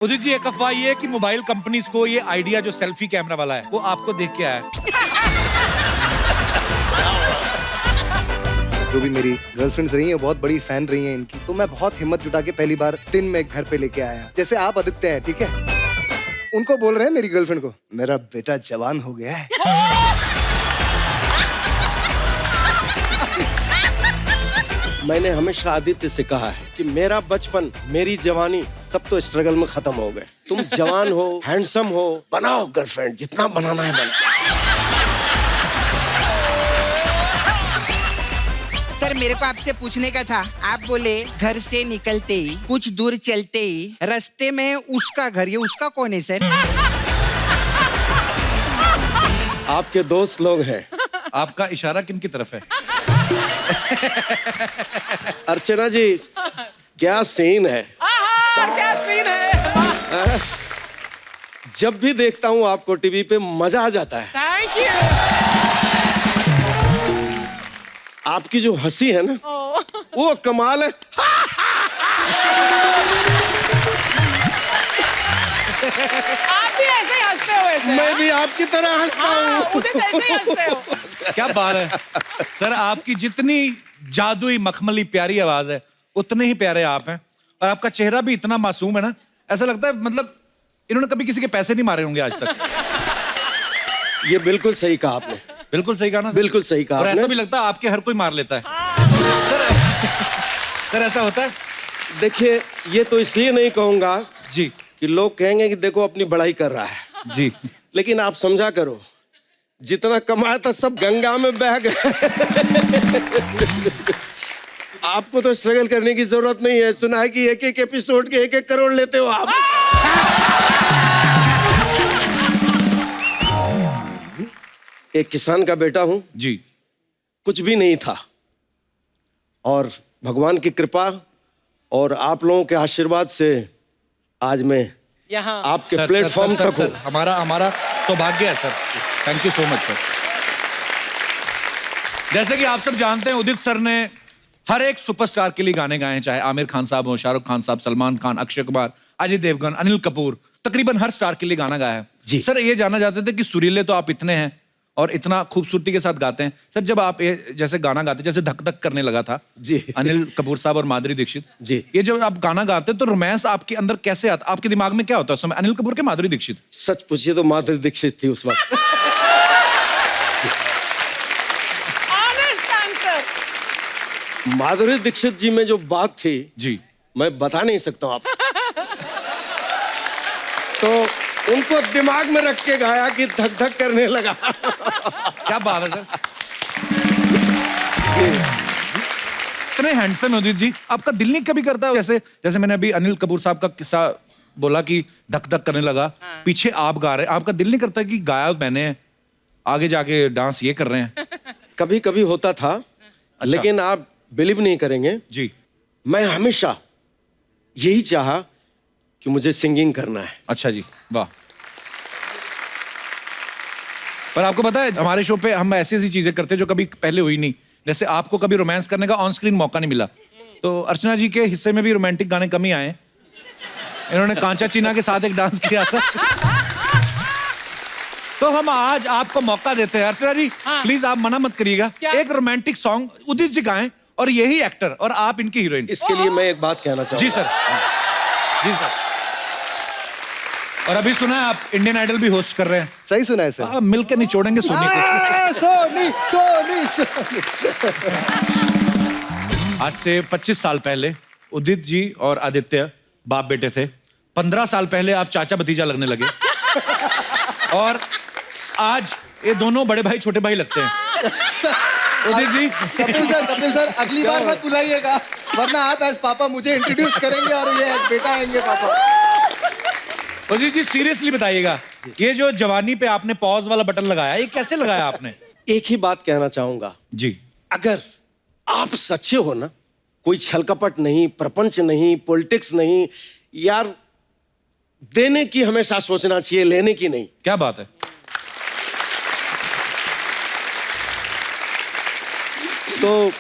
उदित जी, एक अफवाह ये है कि मोबाइल कंपनीज को ये आइडिया जो सेल्फी कैमरा वाला है वो आपको देख के आया है। जो भी मेरी गर्लफ्रेंड्स रही हैं बहुत बड़ी फैन रही हैं इनकी, तो मैं बहुत हिम्मत जुटा के पहली बार दिन में घर पे लेके आया। जैसे आप आदित्य हैं, ठीक है, उनको बोल रहे हैं मेरी गर्लफ्रेंड को, मेरा बेटा जवान हो गया है। मैंने हमेशा आदित्य से कहा है कि मेरा बचपन, मेरी जवानी सब तो स्ट्रगल में खत्म हो गए। तुम जवान हो, हैंडसम हो, बनाओ गर्लफ्रेंड, जितना बनाना है बनाओ। सर, मेरे को आपसे पूछने का था। आप बोले घर से निकलते ही कुछ दूर चलते ही रास्ते में उसका घर, ये उसका कौन है सर? आपके दोस्त लोग हैं। आपका इशारा किन की तरफ है? अर्चना जी, क्या सीन है। क्या सीन है। जब भी देखता हूँ आपको टीवी पे मजा आ जाता है। Thank you. आपकी जो हंसी है ना, वो कमाल है। आप भी ऐसे ही हंसते हो वैसे। मैं भी आपकी तरह हंसता हूँ। उदित ऐसे ही हंसते हो। क्या बात है सर, आपकी जितनी जादुई मखमली प्यारी आवाज है उतने ही प्यारे आप हैं। और आपका चेहरा भी इतना मासूम है ना, ऐसा लगता है मतलब इन्होंने कभी किसी के पैसे नहीं मारे होंगे आज तक। ये बिल्कुल सही कहा आपने। बिल्कुल सही कहा ना? बिल्कुल सही कहा और ऐसा आपने। भी लगता है आपके हर कोई मार लेता है। सर ऐसा होता है? देखिए, ये तो इसलिए नहीं कहूंगा जी कि लोग कहेंगे कि देखो अपनी बड़ाई कर रहा है, जी। लेकिन आप समझा करो, जितना कमाया था सब गंगा में बह गया। आपको तो स्ट्रगल करने की जरूरत नहीं है। सुना है कि एक एक एपिसोड के 1-1 करोड़ लेते हो आप। एक किसान का बेटा हूं, जी। कुछ भी नहीं था, और भगवान की कृपा और आप लोगों के आशीर्वाद से आज मैं यहाँ आपके प्लेटफॉर्म तक हूं। हमारा सौभाग्य है sir. Thank you so much sir. जैसे कि आप सब जानते हैं, उदित सर ने हर एक सुपरस्टार के लिए गाने गाए हैं, चाहे आमिर खान साहब हो, शाहरुख खान साहब, सलमान खान, अक्षय कुमार, अजय देवगन, अनिल कपूर, तकरीबन हर स्टार के लिए गाना गाया है। जी सर, ये जानना चाहते थे कि सुरीले तो आप इतने हैं और इतना खूबसूरती के साथ गाते हैं। सर, जब आप ये जैसे गाना गाते, जैसे धक धक करने लगा था जी, अनिल कपूर साहब और माधुरी दीक्षित जी, ये जब आप गाना गाते हैं तो रोमांस आपके अंदर कैसे आता? आपके दिमाग में क्या होता है उस समय, अनिल कपूर के माधुरी दीक्षित? सच पूछिए तो माधुरी दीक्षित थी उस वक्त। Honest answer. माधुरी दीक्षित जी में जो बात थी, जी, मैं बता नहीं सकता हूं आप। तो उनको दिमाग में रख के गाया कि धक धक करने लगा। क्या बात है सर। इतने हैंडसम है उदित जी, आपका दिल नहीं कभी करता जैसे जैसे मैंने अभी अनिल कपूर साहब का किस्सा बोला कि धक धक करने लगा, पीछे आप गा रहे हैं, आपका दिल नहीं करता कि गाया मैंने, आगे जाके डांस ये कर रहे हैं? कभी कभी होता था, लेकिन आप बिलीव नहीं करेंगे जी। मैं हमेशा यही चाहा कि मुझे सिंगिंग करना है। अच्छा जी, वाह। पर आपको पता है हमारे शो पे हम ऐसी ऐसी चीजें करते हैं जो कभी पहले हुई नहीं। जैसे आपको कभी रोमांस करने का ऑन स्क्रीन मौका नहीं मिला, तो अर्चना जी के हिस्से में भी रोमांटिक गाने कम ही आए। इन्होंने कांचा चीना के साथ एक डांस किया था। तो हम आज आपको मौका देते हैं। अर्चना जी, प्लीज आप मना मत करिएगा, एक रोमांटिक सॉन्ग उदित जी गाएं और यही एक्टर और आप इनकी हीरोइन। इसके लिए मैं एक बात कहना चाहूंगा। जी सर, जी सर। और अभी सुना है आप इंडियन आइडल भी होस्ट कर रहे हैं। सही सुना है सर। आप मिलकर निचोड़ेंगे सोनी को। सोनी सोनी सोनी। आज से 25 साल पहले उदित जी और आदित्य बाप बेटे थे। 15 साल पहले आप चाचा भतीजा लगने लगे। और आज ये दोनों बड़े भाई छोटे भाई लगते हैं। उदित जी, कपिल सर अगली बार मत बुलाइएगा, वरना आप एज पापा मुझे इंट्रोड्यूस करेंगे और ये एज बेटा आएंगे पापा। उदित जी सीरियसली बताइएगा, ये जो जवानी पे आपने पॉज वाला बटन लगाया, ये कैसे लगाया आपने? एक ही बात कहना चाहूंगा जी, अगर आप सच्चे हो ना, कोई छलकपट नहीं, प्रपंच नहीं, पॉलिटिक्स नहीं, यार देने की हमेशा सोचना चाहिए, लेने की नहीं। क्या बात है। तो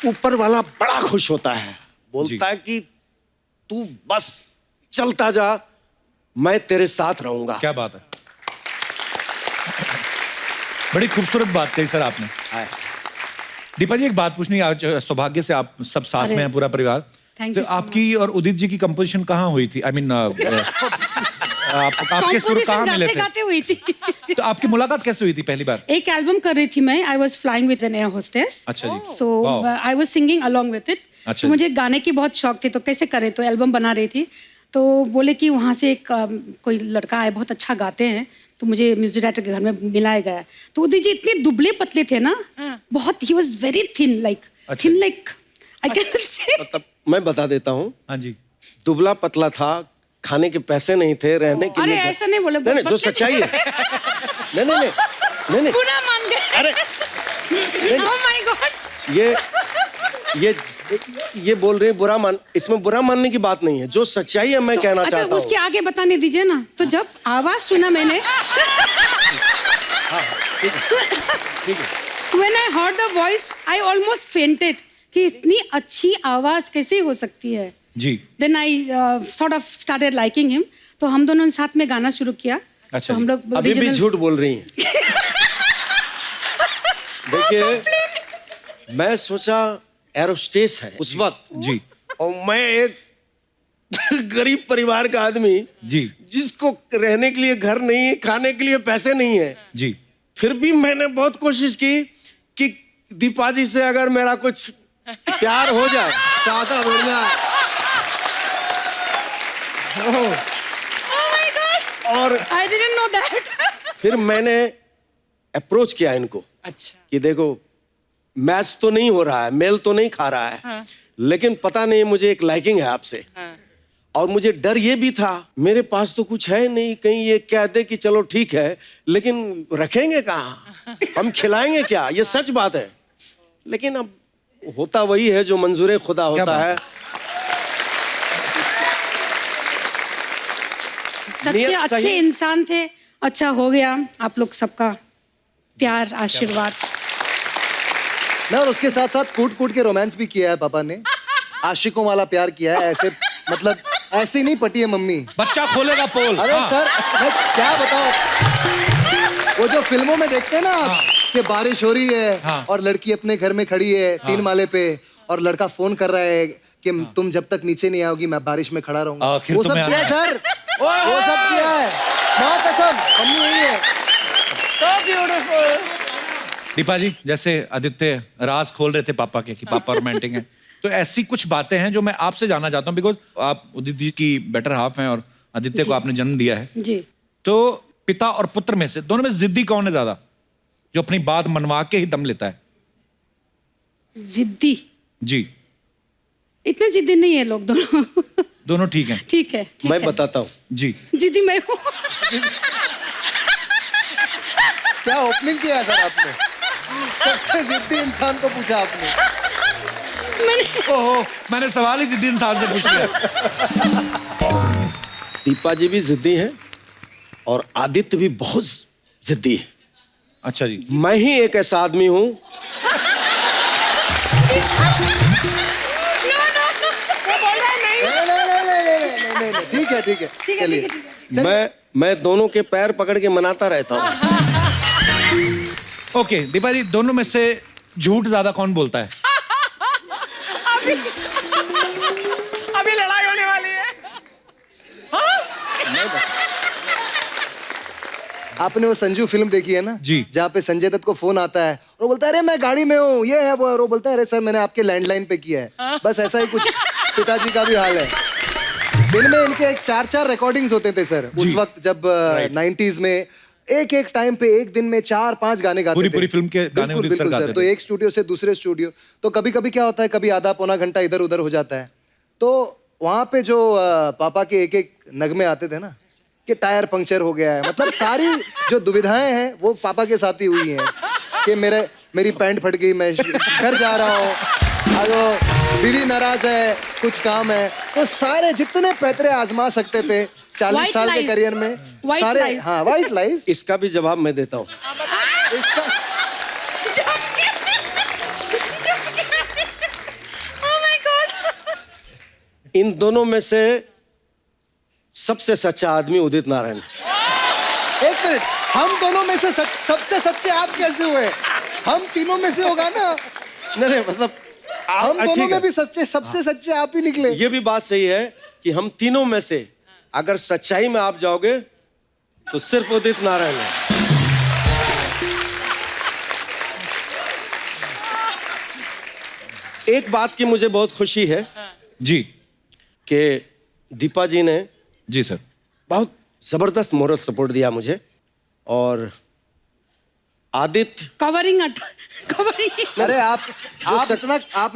ऊपर वाला बड़ा खुश होता है, बोलता है कि तू बस चलता जा, मैं तेरे साथ रहूंगा। क्या बात है, बड़ी खूबसूरत बात कही सर आपने। दीपा जी एक बात पूछनी है, आज सौभाग्य से आप सब साथ में हैं, पूरा परिवार। Thank तो you so आपकी और उदित जी की कंपोजिशन कहाँ हुई थी? आई मीन आपके सुर कहाँ मिले थे? गाते हुई थी। तो आपकी मुलाकात कैसे हुई थी पहली बार? एक एल्बम कर रही थी मैं, I was flying with an air hostess. अच्छा जी। So Wow. I was singing along with it. अच्छा तो मुझे गाने की बहुत शौक थी, तो कैसे करें, तो एल्बम बना रही थी। तो बोले कि वहाँ से एक कोई लड़का आए, बहुत अच्छा गाते हैं, तो मुझे म्यूजिक डायरेक्टर के घर में मिलाया गया। तो उदित जी इतने दुबले पतले थे ना, बहुत, he was very thin, like thin like I can say. मतलब मैं बता देता हूँ, हाँ जी। दुबला पतला था, खाने के पैसे नहीं थे, रहने के अरे लिए ऐसा नहीं बोले, नहीं, जो सच्चाई है। नहीं, बुरा मान गए। अरे ओह माय गॉड। ये बोल रहे हैं बुरा मान, इसमें बुरा मानने की बात नहीं है, जो सच्चाई है मैं कहना अच्छा, चाहता उसके हूँ। आगे बताने दीजिए ना। तो जब आवाज सुना मैंने, When I heard the voice, I almost fainted कि इतनी अच्छी आवाज कैसे हो सकती है। जी। Then I sort of started liking him. तो हम दोनों ने साथ में गाना शुरू किया। अच्छा तो हम लोग अभी भी original- झूठ बोल रही हैं। देखिए, मैं सोचा एरोस्टेस है उस वक्त जी। और मैं एक गरीब परिवार का आदमी जी। जिसको रहने के लिए घर नहीं है, खाने के लिए पैसे नहीं है, जी। फिर भी मैंने बहुत कोशिश की कि दीपा जी से अगर मेरा कुछ प्यार हो जाए। चाहता बोलना। और I didn't know that. फिर मैंने अप्रोच किया इनको अच्छा। कि देखो, मैच तो नहीं हो रहा है, मेल तो नहीं खा रहा है, लेकिन पता नहीं मुझे एक लाइकिंग है आपसे। और मुझे डर ये भी था, मेरे पास तो कुछ है नहीं, कहीं ये कह दे कि चलो ठीक है, लेकिन रखेंगे कहाँ, हम खिलाएंगे क्या? ये सच बात है। लेकिन अब होता वही है जो मंजूर खुदा होता बात है। सच्चे नियत अच्छे सही। इंसान थे, अच्छा हो गया। आप लोग सबका प्यार, आशीर्वाद। ना, और उसके साथ साथ कूट कूट के रोमांस भी किया है पापा ने, आशिकों वाला प्यार किया है। ऐसे मतलब ऐसी नहीं पटी है मम्मी। बच्चा खोलेगा पोल। अरे हाँ। सर, मैं क्या बताऊं, वो जो फिल्मों में देखते हैं ना आप, कि बारिश हो रही है हाँ। और लड़की अपने घर में खड़ी है 3 माले पे, और लड़का फोन कर रहा है कि तुम जब तक नीचे नहीं आओगी मैं बारिश में खड़ा रहूंगा। आखिर वो सब तुम्हें किया है सर, वो सब किया है, माँ कसम, मम्मी यही है। दीपा जी, जैसे आदित्य राज खोल रहे थे पापा के कि पापा रोमांटिक हैं, तो ऐसी कुछ बातें हैं जो मैं आपसे जानना चाहता हूँ, बिकॉज आप उदित जी की बेटर हाफ हैं और आदित्य को आपने जन्म दिया है। जी। तो पिता और पुत्र में से दोनों में जिद्दी कौन है ज्यादा, जो अपनी बात मनवा के ही दम लेता है? जिद्दी? जी। इतने जिद्दी नहीं है लोग दोनों। दोनों ठीक हैं। ठीक है, ठीक मैं है। बताता हूँ। जी। जिद्दी मैं हूँ। क्या ओपनिंग किया है सर आपने, सबसे जिद्दी इंसान को पूछा आपने। ओहो, मैंने सवाल ही जिद्दी इंसान से पूछ लिया। दीपा जी भी जिद्दी हैं और आदित्य भी बहुत जिद्दी है। अच्छा जी। मैं ही एक ऐसा आदमी हूं नहीं, ठीक है, ठीक है, चलिए। मैं दोनों के पैर पकड़ के मनाता रहता हूँ। ओके दीपा जी, दोनों में से झूठ ज्यादा कौन बोलता है? अभी लड़ाई होने वाली है। आपने वो संजू फिल्म देखी है ना जी। जहाँ पे संजय दत्त को फोन आता है और वो बोलता है अरे मैं गाड़ी में हूँ, ये है वो है, और वो बोलता है अरे सर मैंने आपके लैंडलाइन पे किया है। बस ऐसा ही कुछ पिताजी का भी हाल है। दिन में इनके 4-4 रिकॉर्डिंग्स होते थे सर उस वक्त, जब 90s में एक टाइम पे एक दिन में 4-5 गाने गाते थे। पूरी फिल्म के गाने बिल्कुल, उदित सर बिल्कुल गाते सर। तो थे। एक स्टूडियो से दूसरे स्टूडियो, तो कभी कभी क्या होता है, कभी आधा पौना घंटा इधर उधर हो जाता है। तो वहां पे जो पापा के एक नगमे आते थे ना कि टायर पंक्चर हो गया है, मतलब सारी जो दुविधाएं हैं वो पापा के साथ ही हुई हैं कि मेरी पैंट फट गई, मैं घर जा रहा हूँ, बीवी नाराज है, कुछ काम है। तो सारे जितने पैतरे आजमा सकते थे 40 White साल के lies. करियर में, White सारे lies. हाँ व्हाइट लाइज। इसका भी जवाब मैं देता हूँ। इसका इन दोनों में से सबसे सच्चा आदमी उदित नारायण है। एक मिनट, हम दोनों में से सबसे सच्चे आप कैसे हुए? हम तीनों में से होगा ना। नहीं मतलब हम दोनों ठीक है। में भी सच्चे, सबसे सच्चे आप ही निकले। ये भी बात सही है कि हम तीनों में से अगर सच्चाई में आप जाओगे तो सिर्फ उदित नारायण है। एक बात की मुझे बहुत खुशी है जी कि दीपा जी ने जी सर। बहुत जबरदस्त मोरल सपोर्ट दिया मुझे, और आदित्य कवरिंग कवरिंग अरे आप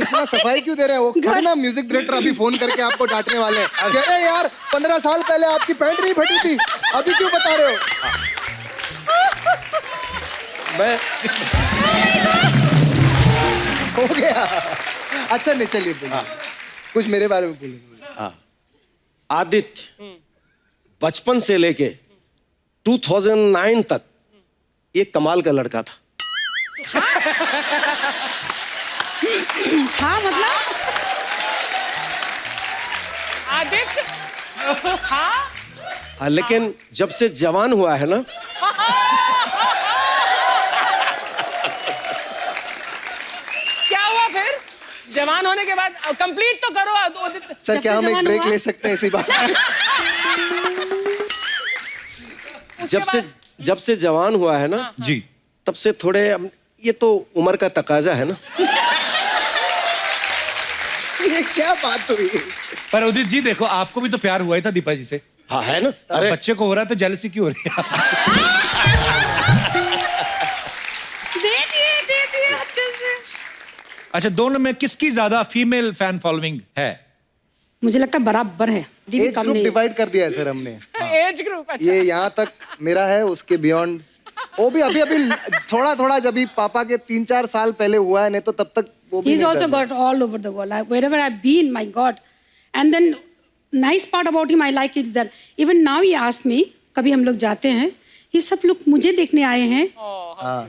इतना सफाई क्यों दे रहे हो? वो ना म्यूजिक डायरेक्टर अभी फोन करके आपको डांटने वाले हैं। कह रहे हैं, यार 15 साल पहले आपकी पैंट नहीं फटी थी, अभी क्यों बता रहे हो? मैं हो गया। अच्छा नहीं, चलिए बोलिए। कुछ मेरे बारे में बोलिए। आदित्य बचपन से लेके 2009 तक ये कमाल का लड़का था। हाँ मतलब आदित्य हाँ हाँ, लेकिन जब से जवान हुआ है ना, क्या हुआ फिर? जवान होने के बाद कंप्लीट तो करो आदित्य। सर क्या हम एक जवान ब्रेक हुआ? ले सकते हैं इसी बात? जब से जवान हुआ है ना, जी तब से थोड़े ये तो उम्र का तकाजा है ना। ये क्या बात हुई? पर उदित जी देखो, आपको भी तो प्यार हुआ ही था दीपा जी से। हाँ है ना। अरे बच्चे को हो रहा है तो जेलसी क्यों हो रही है? दे दिए अच्छे से। अच्छा, दोनों में किसकी ज्यादा फीमेल फैन फॉलोइंग है? मुझे लगता है बराबर है, दीदी एज कम ग्रुप नहीं है। डिवाइड कर दिया है सर हमने। एज ग्रुप अच्छा। ये यहाँ तक मेरा है, उसके बियॉन्ड वो भी अभी थोड़ा जब भी पापा के 3-4 साल पहले हुआ है, नहीं तो तब तक वो भी He's नहीं also था। got all over the world. Wherever I've been, my God. And then nice part about him I like is that even now he asks me, कभी हम लोग जाते हैं, ये सब लोग मुझे देखने आए हैं,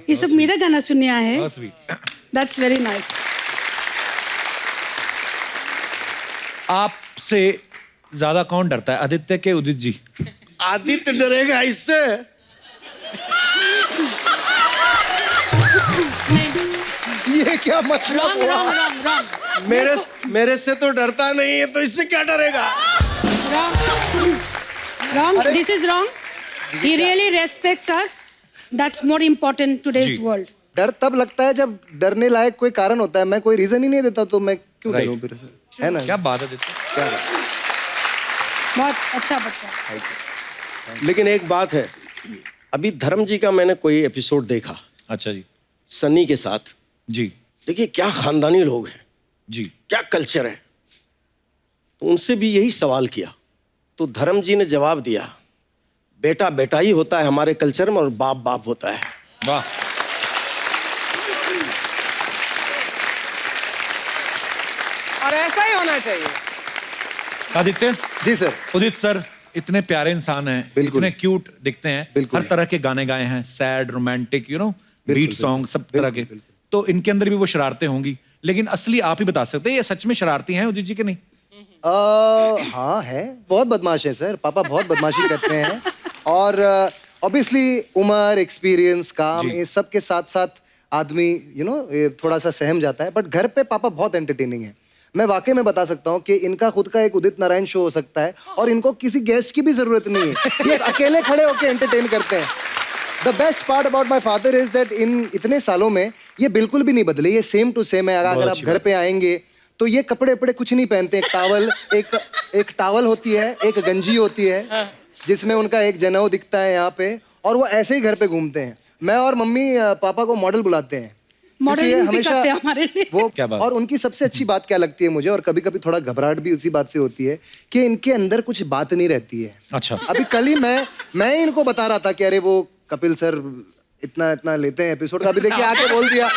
ये सब मेरा गाना सुनने आए हैं। Oh, sweet. That's very nice. आपसे ज्यादा कौन डरता है, आदित्य के उदित जी? आदित्य डरेगा इससे। ये क्या मतलब Wrong, हुआ? wrong, wrong, wrong. मेरे से तो डरता नहीं है, तो इससे क्या डरेगा? Wrong. Wrong. This is wrong. He really respects us. That's more important today's ji. world. डर तब लगता है जब डरने लायक कोई कारण होता है। मैं कोई रीजन ही नहीं देता तो मैं क्यों Right. डरूं फिर से? है ना? क्या बात है आदित्य? क्या बात? बहुत अच्छा बच्चा। लेकिन एक बात है, अभी धर्म जी का मैंने कोई एपिसोड देखा अच्छा जी सनी के साथ। जी देखिए क्या खानदानी लोग हैं, जी क्या कल्चर है। तो उनसे भी यही सवाल किया, तो धर्म जी ने जवाब दिया, बेटा बेटा ही होता है हमारे कल्चर में, और बाप बाप होता है। वाह। और ऐसा ही होना चाहिए। आदित्य जी सर। उदित सर इतने प्यारे इंसान हैं, बिल्कुल। इतने क्यूट दिखते हैं, बिल्कुल। हर तरह के गाने गाए हैं, sad, romantic, you know, beat बिल्कुल, सॉन्ग, सब बिल्कुल, तरह के। बिल्कुल। तो इनके अंदर भी वो शरारतें होंगी, लेकिन असली आप ही बता सकते हैं ये सच में शरारती हैं उदित जी के नहीं? हाँ है, बहुत बदमाश है सर। पापा बहुत बदमाशी करते हैं, और ऑब्वियसली उम्र, एक्सपीरियंस, काम, जी। ये सब के साथ साथ आदमी थोड़ा सा सहम जाता है। बट घर पे पापा बहुत एंटरटेनिंग है। मैं वाकई में बता सकता हूँ कि इनका खुद का एक उदित नारायण शो हो सकता है, और इनको किसी गेस्ट की भी जरूरत नहीं है। ये अकेले खड़े होकर एंटरटेन करते हैं। The best part about my father is that in इतने सालों में ये बिल्कुल भी नहीं बदले, ये सेम टू सेम है। अगर आप घर पे आएंगे तो ये कपड़े वपड़े कुछ नहीं पहनते। एक टावल होती है, एक गंजी होती है जिसमें उनका एक जनेऊ दिखता है यहाँ पे, और वो ऐसे ही घर पे घूमते हैं। मैं और मम्मी पापा को मॉडल बुलाते हैं, क्योंकि ये मॉडलिंग भी करते हैं हमारे लिए। वो क्या बात? और उनकी सबसे अच्छी बात क्या लगती है मुझे, और कभी कभी थोड़ा घबराहट भी उसी बात से होती है कि इनके अंदर कुछ बात नहीं रहती है। अच्छा। अभी कल ही मैं इनको बता रहा था कि अरे वो कपिल सर इतना इतना लेते हैं एपिसोड का, अभी देखिए आके बोल दिया।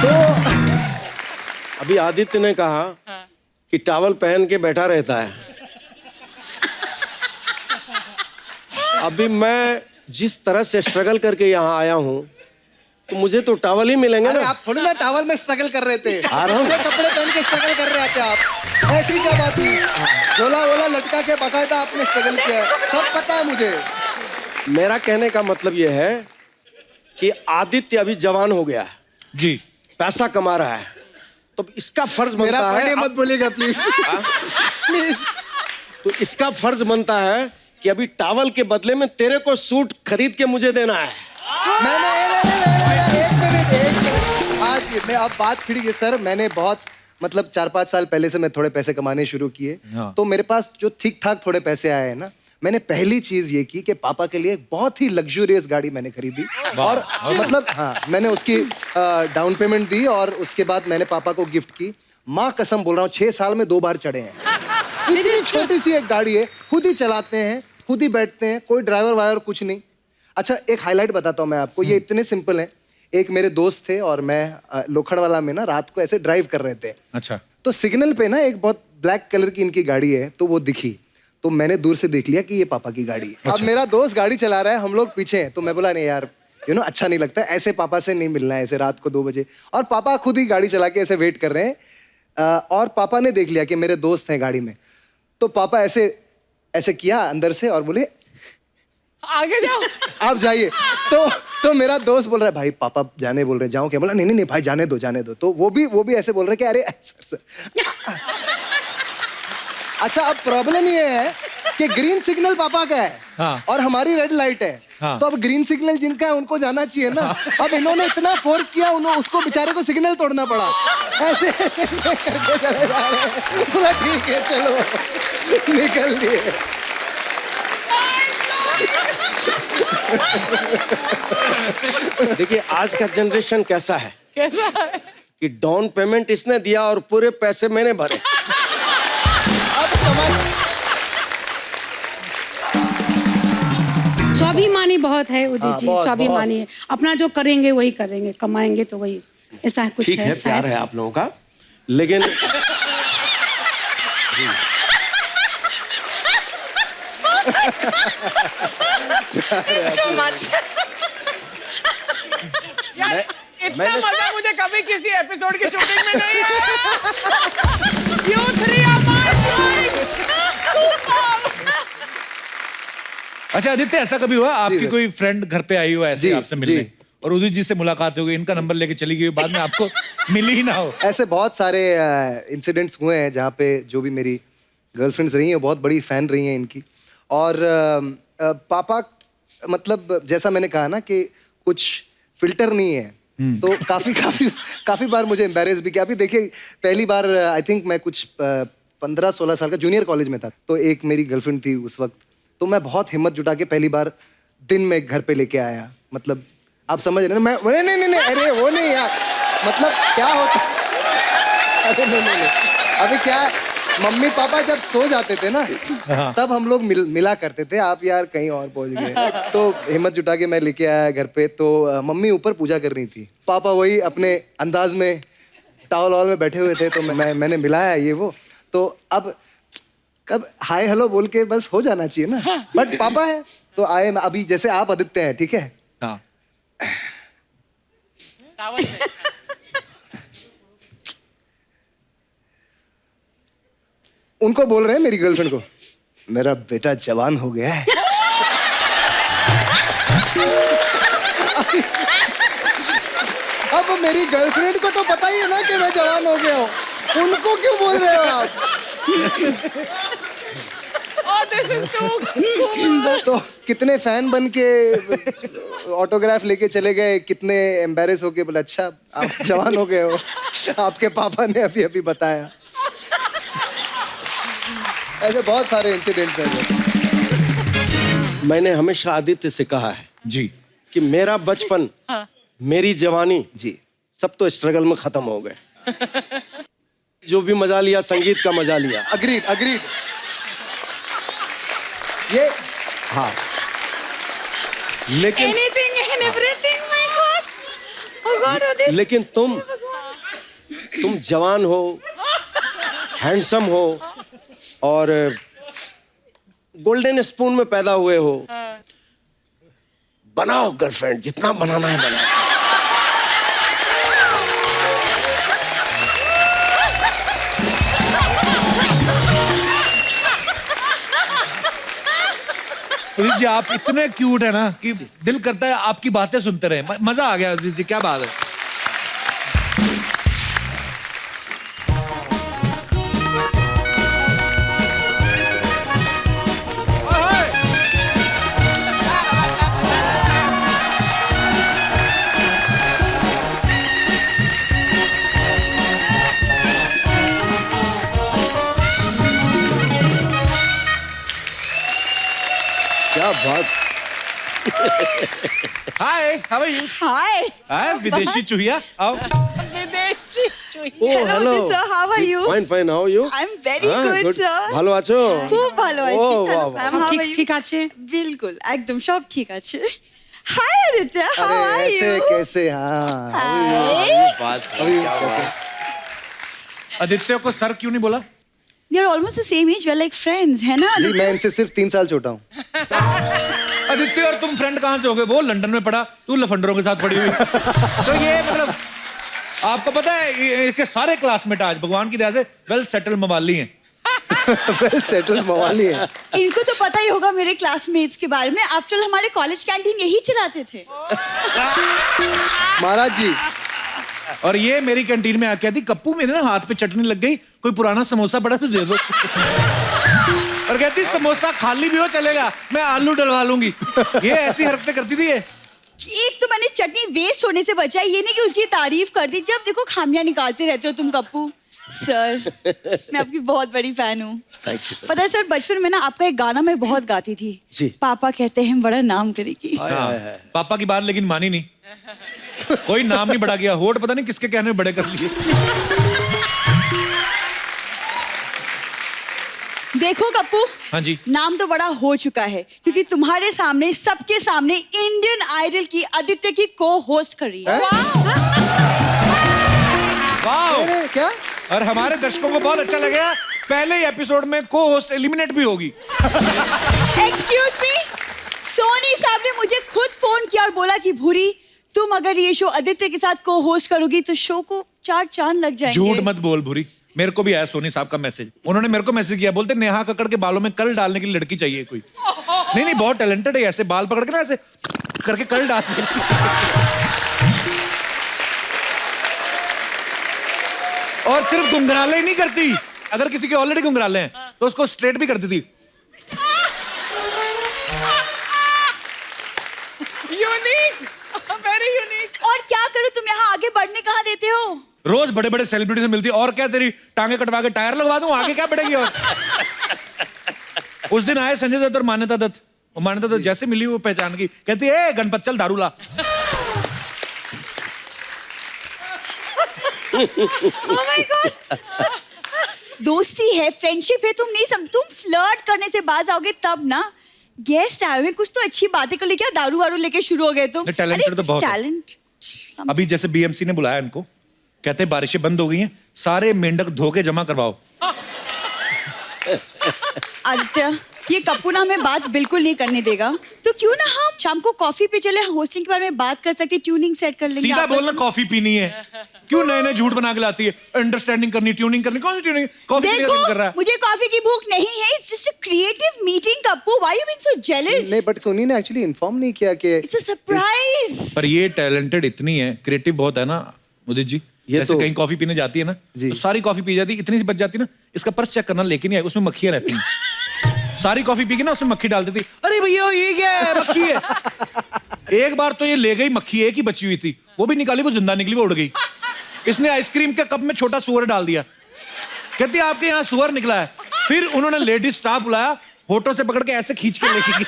तो अभी आदित्य ने कहा कि टॉवल पहन के बैठा रहता है। अभी मैं जिस तरह से स्ट्रगल करके यहाँ आया हूँ तो मुझे तो टावल ही मिलेंगे अरे ना। आप थोड़ी ना टावल में स्ट्रगल कर रहे थे, आ रहा हूँ। पूरे कपड़े पहन के स्ट्रगल कर रहे थे आप। ऐसी क्या बात हुई? झोला वोला लटका के बकायदा आपने स्ट्रगल किया है, सब पता है मुझे। मेरा कहने का मतलब ये है कि आदित्य अभी जवान हो गया है, जी पैसा कमा रहा है, तो इसका फर्ज मेरा बनता पॉइंट है मत बोलिएगा प्लीज प्लीज। तो इसका फर्ज बनता है कि अभी टावल के बदले में तेरे को सूट खरीद के मुझे देना है। एक मिनट आज मैं अब बात छिड़ी है सर। मैंने बहुत मतलब 4-5 साल पहले से मैं थोड़े पैसे कमाने शुरू किए, हाँ। तो मेरे पास जो ठीक ठाक थोड़े पैसे आए हैं ना, मैंने पहली चीज ये की कि पापा के लिए एक बहुत ही लग्जूरियस गाड़ी मैंने खरीदी और मतलब हाँ मैंने उसकी डाउन पेमेंट दी और उसके बाद मैंने पापा को गिफ्ट की। माँ कसम बोल रहा हूँ 6 साल में 2 बार चढ़े हैं। इतनी छोटी सी एक गाड़ी है, खुद ही चलाते हैं, खुद ही बैठते हैं, कोई ड्राइवर वाइवर कुछ नहीं। अच्छा एक हाईलाइट बताता हूँ मैं आपको, ये इतने सिंपल है। एक मेरे दोस्त थे और मैं लोखंडवाला में ना रात को ऐसे ड्राइव कर रहे थे, अच्छा तो सिग्नल पे ना एक बहुत ब्लैक कलर की इनकी गाड़ी है, तो वो दिखी, तो मैंने दूर से देख लिया कि ये पापा की गाड़ी है। अब मेरा दोस्त गाड़ी चला रहा है, हम लोग पीछे हैं, तो मैं बोला नहीं यार अच्छा नहीं लगता ऐसे, पापा से नहीं मिलना है ऐसे रात को 2 बजे। और पापा खुद ही गाड़ी चला के ऐसे वेट कर रहे हैं और पापा ने देख लिया कि मेरे दोस्त हैं गाड़ी में, तो पापा ऐसे ऐसे किया अंदर से और बोले आगे जाओ। आप जाइए। तो मेरा दोस्त बोल रहा है भाई पापा जाने बोल रहे, जाऊं क्या? बोला नहीं नहीं नहीं भाई जाने दो जाने दो। तो वो भी ऐसे बोल रहे कि अरे सर। अच्छा अब प्रॉब्लम ये है कि ग्रीन सिग्नल पापा का है हाँ। और हमारी रेड लाइट है, हाँ। तो अब ग्रीन सिग्नल जिनका है उनको जाना चाहिए ना। अब इन्होंने इतना फोर्स किया, उसको बेचारे को सिग्नल तोड़ना पड़ा। ऐसे करके चले जा रहे हैं। बोला ठीक है चलो निकल लिए। देखिए आज का जनरेशन कैसा है कैसा है? कि डाउन पेमेंट इसने दिया और पूरे पैसे मैंने भरे। अब समझ स्वाभिमानी बहुत है उदित जी, बहुत, स्वाभिमानी है। अपना जो करेंगे वही करेंगे, कमाएंगे तो वही, ऐसा कुछ ठीक है, प्यार है आप लोगों का, लेकिन यार इतना मजा मुझे कभी किसी एपिसोड की शूटिंग में नहीं आया। You three are my boys. अच्छा आदित्य, ऐसा कभी हुआ आपकी कोई फ्रेंड घर पे आई हो ऐसे जी, आपसे मिलने जी। और उदित जी से मुलाकात हो गई, इनका नंबर लेके चली गई, बाद में आपको मिली ही ना हो? ऐसे बहुत सारे इंसिडेंट्स हुए हैं जहाँ पे जो भी मेरी गर्लफ्रेंड्स रही हैं बहुत बड़ी फैन रही हैं इनकी। और पापा मतलब जैसा मैंने कहा ना कि कुछ फिल्टर नहीं है, तो काफी बार मुझे एम्बैरेस भी किया। अभी देखिए पहली बार आई थिंक मैं कुछ 15-16 साल का जूनियर कॉलेज में था, तो एक मेरी गर्लफ्रेंड थी उस वक्त, तो मैं बहुत हिम्मत जुटा के पहली बार दिन में घर पे लेके आया। मतलब आप समझ रहे हैं ना, मैं नहीं अरे वो नहीं यार, मतलब क्या होता अरे नहीं अभी क्या है, मम्मी पापा जब सो जाते थे ना तब हम लोग मिला करते थे। आप यार कहीं और पहुंच गए। तो हिम्मत जुटा के मैं लेके आया घर पे, तो मम्मी ऊपर पूजा कर रही थी, पापा वही अपने अंदाज में टावल वावल में बैठे हुए थे, तो मैंने मिलाया ये वो, तो अब कब हाय हेलो बोल के बस हो जाना चाहिए ना, बट पापा है तो आए। अभी जैसे आप आदित्य हैं, ठीक है, हाँ टावल में। उनको बोल रहे हैं मेरी गर्लफ्रेंड को मेरा बेटा जवान हो गया है। अब मेरी गर्लफ्रेंड को तो पता ही है ना कि मैं जवान हो गया हूँ, उनको क्यों बोल रहे हो आप? Oh, this is too cool. तो कितने फैन बन के ऑटोग्राफ लेके चले गए, कितने एम्बैरेस होके बोले अच्छा आप जवान हो गए हो, आपके पापा ने अभी अभी बताया। ऐसे बहुत सारे इंसिडेंट्स हैं। मैंने हमेशा आदित्य से कहा है जी कि मेरा बचपन, मेरी जवानी जी सब तो स्ट्रगल में खत्म हो गए। जो भी मजा लिया संगीत का मजा लिया। अग्रीड ये हाँ, लेकिन Anything and everything, my God. Oh God, oh this. लेकिन तुम जवान हो, हैंडसम हो और गोल्डन स्पून में पैदा हुए हो, बनाओ गर्लफ्रेंड, जितना बनाना है बनाओ। उदित जी आप इतने क्यूट है ना कि दिल करता है आपकी बातें सुनते रहे। मजा आ गया उदित जी, क्या बात है। क्या बात। हाय, हाउ आर यू? Hi. हाय विदेशी चूहिया, आओ। विदेशी चुही। Oh, Hello, sir. How are you? Fine, fine. How are you? I'm very good, sir. ভালো আছো? খুব ভালো আছি। Oh, wow, wow. Ma'am, সব how ঠিক are you? ঠিক আছে? बिल्कुल, एकदम सब ठीक আছে। Hi Aditya, how अरे are ऐसे you? कैसे? हाँ Hi. बात अभी कैसे? आदित्य को सर क्यों नहीं बोला? We are almost the same age. We're like friends, है ना? जी मैं इनसे सिर्फ 3 साल छोटा हूँ। आदित्य और तुम फ्रेंड कहाँ से हो गए? वो लंदन में पढ़ा, तू लफंडरों के साथ पढ़ी हुई। तो ये मतलब आपको पता है इसके सारे क्लासमेट आज भगवान की दया से वेल सेटल मवाली हैं। वेल सेटल मवाली है। इनको तो पता ही होगा मेरे क्लासमेट्स के बारे में। आफ्टर ऑल हमारे कॉलेज कैंटीन यही चलाते थे। महाराज जी और ये मेरी कैंटीन में आके कहती कप्पू मेरे ना हाथ पे चटनी लग गई, कोई पुराना समोसा पड़ा तो दे दो। और कहती समोसा खाली भी हो चलेगा, मैं आलू डलवा लूंगी। ये ऐसी हरकतें करती थी ये। एक तो मैंने चटनी वेस्ट होने से बचाई, ये नहीं कि उसकी तारीफ कर दी। जब देखो खामियां निकालते रहते हो तुम कप्पू। सर मैं आपकी बहुत बड़ी फैन हूँ। पता है सर, बचपन में ना आपका एक गाना मैं बहुत गाती थी। जी। पापा कहते हैं बड़ा नाम करेगी। हाँ, पापा की बात लेकिन मानी नहीं। कोई नाम नहीं बढ़ा गया, होठ पता नहीं किसके कहने में बड़े कर लिए। देखो कप्पू, हाँ जी। नाम तो बड़ा हो चुका है क्योंकि तुम्हारे सामने सबके सामने इंडियन आइडल की आदित्य की को होस्ट कर रही है। वाह। क्या? और हमारे दर्शकों को बहुत अच्छा लगेगा, पहले ही एपिसोड में को होस्ट एलिमिनेट भी होगी। एक्सक्यूज मी, सोनी साहब ने मुझे खुद फोन किया और बोला कि भूरी तुम अगर ये शो आदित्य के साथ को होस्ट करोगी तो शो को 4 चांद लग जाएंगे। झूठ मत बोल भूरी, मेरे को भी आया सोनी साहब का मैसेज। उन्होंने मेरे को मैसेज किया, बोलते नेहा कक्कड़ के बालों में कल डालने के लिए लड़की चाहिए कोई। नहीं नहीं बहुत टैलेंटेड है, ऐसे बाल पकड़ के ना ऐसे करके कल डाल देती। और सिर्फ घुंघराले ही नहीं करती, अगर किसी के ऑलरेडी घुंघराले हैं तो उसको स्ट्रेट भी करती थी। Unique, very unique. और क्या करूं, तुम यहाँ आगे बढ़ने कहाँ देते हो? रोज बड़े बड़े सेलिब्रिटी से मिलती है, और क्या तेरी टांगे कटवा के टायर लगवा दूं, आगे क्या बढ़ेगी। और उस दिन आए संजय दत्त और मान्यता दत्त। और मान्यता दत्त जैसे मिली वो पहचान गई, कहती है गणपत चल दारू ला। Oh my God! दोस्ती है, फ्रेंडशिप है, तुम नहीं तुम फ्लर्ट करने से बाज आओगे तब ना। गेस्ट आए हुए, कुछ तो अच्छी बातें कर ले, क्या दारू वारू लेके शुरू हो गए तुम? टैलेंटेड तो बहुत है। टैलेंट। अभी जैसे बीएमसी ने बुलाया इनको, कहते हैं बारिशें बंद हो गई हैं, सारे मेंढक धो के जमा करवाओ। आदित्य, ये कप्पू ना हमें बात बिल्कुल नहीं करने देगा, तो क्यों ना हम शाम को कॉफी पे चले, होस्टिंग के बारे में बात कर सकते, ट्यूनिंग सेट कर लेंगे। सीधा आपस बोलना में। कॉफी पीनी है, क्यों नए नए झूठ बना के लाती है। अंडरस्टैंडिंग करनी, ट्यूनिंग करनी, कौन सी ट्यूनिंग? कॉफी पीने का दिल कर रहा देखो, है। मुझे कॉफी की भूख नहीं है। It's just a creative meeting Kappu. Why you being so jealous? नहीं बट सोनी ने एक्चुअली इन्फॉर्म नहीं किया कि इट्स अ सरप्राइज। पर ये टैलेंटेड इतनी है, क्रिएटिव बहुत है ना उदित जी। ये जैसे तो- कहीं कॉफी पीने जाती है ना, जी। तो सारी कॉफी पी जाती है, इतनी सी बच जाती है ना, इसका पर्स चेक करना लेके नहीं आए, उसमें मक्खियां रहती हैं। सारी कॉफी पी के ना उसमें मक्खी डाल देती, अरे भैया ये क्या है, मक्खी है। एक बार तो ये ले गई मक्खी, एक ही बची हुई थी, वो भी निकाली, वो जिंदा निकली, वो उड़ गई। इसने आइसक्रीम के कप में छोटा सुअर डाल दिया, कहती है आपके यहाँ सुअर निकला है। फिर उन्होंने लेडीज स्टाफ बुलाया, होठों से पकड़ के ऐसे खींच के लेके गई।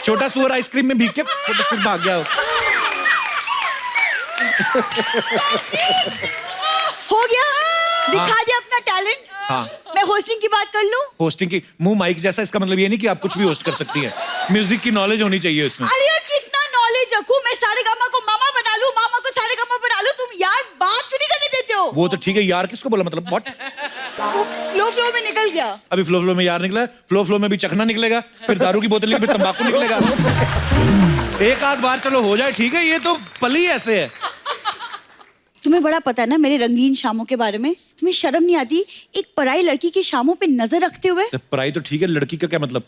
छोटा सुअर आइसक्रीम में भीग के फिर भाग गया। हो गया, दिखा दिया अपना टैलेंट। हाँ। मैं होस्टिंग की बात कर लूं? होस्टिंग की मुंह माइक जैसा, इसका मतलब ये नहीं कि आप कुछ भी होस्ट कर सकती हैं। म्यूजिक की नॉलेज होनी चाहिए इसमें। अरे यार, कितना नॉलेज रखूं मैं? सारे गामा को मामा बना लूं, मामा को सारे गामा बना लूं। तुम यार बात क्यों नहीं करने देते हो? वो तो ठीक है यार, किसको बोला मतलब व्हाट? वो फ्लो में निकल गया। अभी फ्लो में यार निकला है, फ्लो में भी चखना निकलेगा, फिर दारू की बोतल निकलेगी, फिर तंबाकू निकलेगा। एक आध बार चलो हो जाए, ठीक है, ये तो पली ऐसे है। तुम्हें बड़ा पता है ना मेरे रंगीन शामों के बारे में। तुम्हें शर्म नहीं आती एक पराई लड़की की शामों पे नजर रखते हुए? तो पराई तो ठीक है, लड़की का क्या मतलब?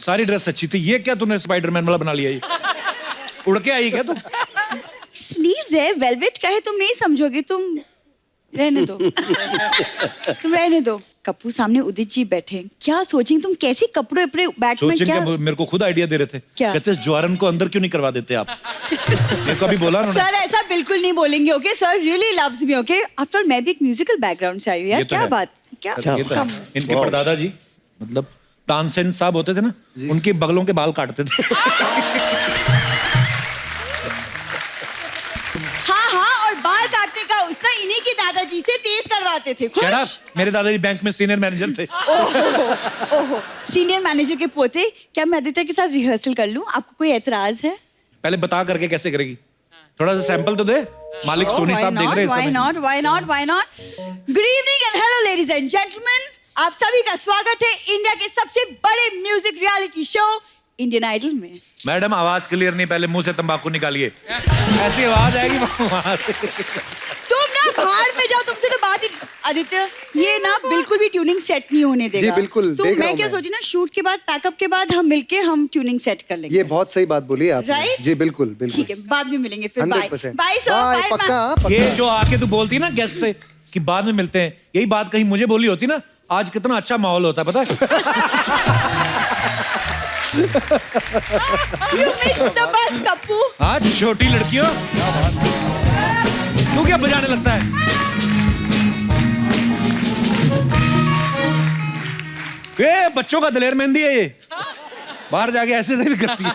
सारी ड्रेस अच्छी थी, ये क्या तूने स्पाइडरमैन वाला बना लिया? ये उड़ के आई क्या तू? स्लीव्स है, वेलवेट का है, तुम नहीं समझोगे। तुम रहने दो। तुम रहने दो। कप्पू सामने उदित जी बैठे, क्या सोचेंगे तुम? कैसे कपड़े अपने बैटमैन सोचें क्या? क्या? मेरे को खुद आइडिया दे रहे थे, क्या? कहते ज्वारन को अंदर क्यों नहीं करवा देते आप? मेरे को अभी बोला उन्होंने। सर ऐसा बिल्कुल नहीं बोलेंगे, okay? Sir really loves me, okay? After मैं भी एक म्यूजिकल बैकग्राउंड से आई हूँ यार। ये तो क्या है। बात, क्या ये तो कम। है। इनके परदादा जी मतलब तानसेन साहब होते थे ना, उनके बगलों के बाल काटते थे। हाँ, और बाल काटने का उसका इन्हीं की दादाजी से तेज करवाते थे। खुश? Shut up! मेरे दादाजी बैंक में सीनियर मैनेजर थे। ओहो, सीनियर मैनेजर के पोते। क्या मैं आदित्य के साथ रिहर्सल कर लूं? आपको कोई एतराज है? पहले बता करके कैसे करेगी? थोड़ा सा सैंपल तो दे। मालिक सोनी साहब देख रहे हैं इस Why समय। not? Why not? Why not? Good evening and hello, ladies and gentlemen. आप सभी का स्वागत है इंडिया के सबसे बड़े music reality show Indian Idol में। मैडम आवाज क्लियर नहीं, पहले मुंह से तंबाकू निकालिए, ऐसी आवाज आएगी वहां। तुम ना बाहर में जाओ, तुमसे तो बात ही। आदित्य ये ना बिल्कुल भी ट्यूनिंग सेट नहीं होने देगा। जी, बिल्कुल, तो देख रहा मैं हूं क्या मैं। सोची ना, शूट के बाद, पैकअप के बाद हम मिलके हम ट्यूनिंग सेट कर लेंगे। ये बहुत सही बात बोली आप। Right? जी बिल्कुल बिल्कुल। ठीक है, बाद में मिलेंगे फिर। Bye 100%। Bye sir, bye, bye पक्का मैम। ये जो आके तू बोलती ना गेस्ट से कि बाद में मिलते हैं, यही बात कहीं मुझे बोली होती ना, आज कितना अच्छा माहौल होता है पता है? You missed the bus, Kappu. आज छोटी लड़कियों तू क्या बजाने लगता है? ये बच्चों का दलेर मेहंदी है ये, बाहर जाके ऐसे से भी करती है।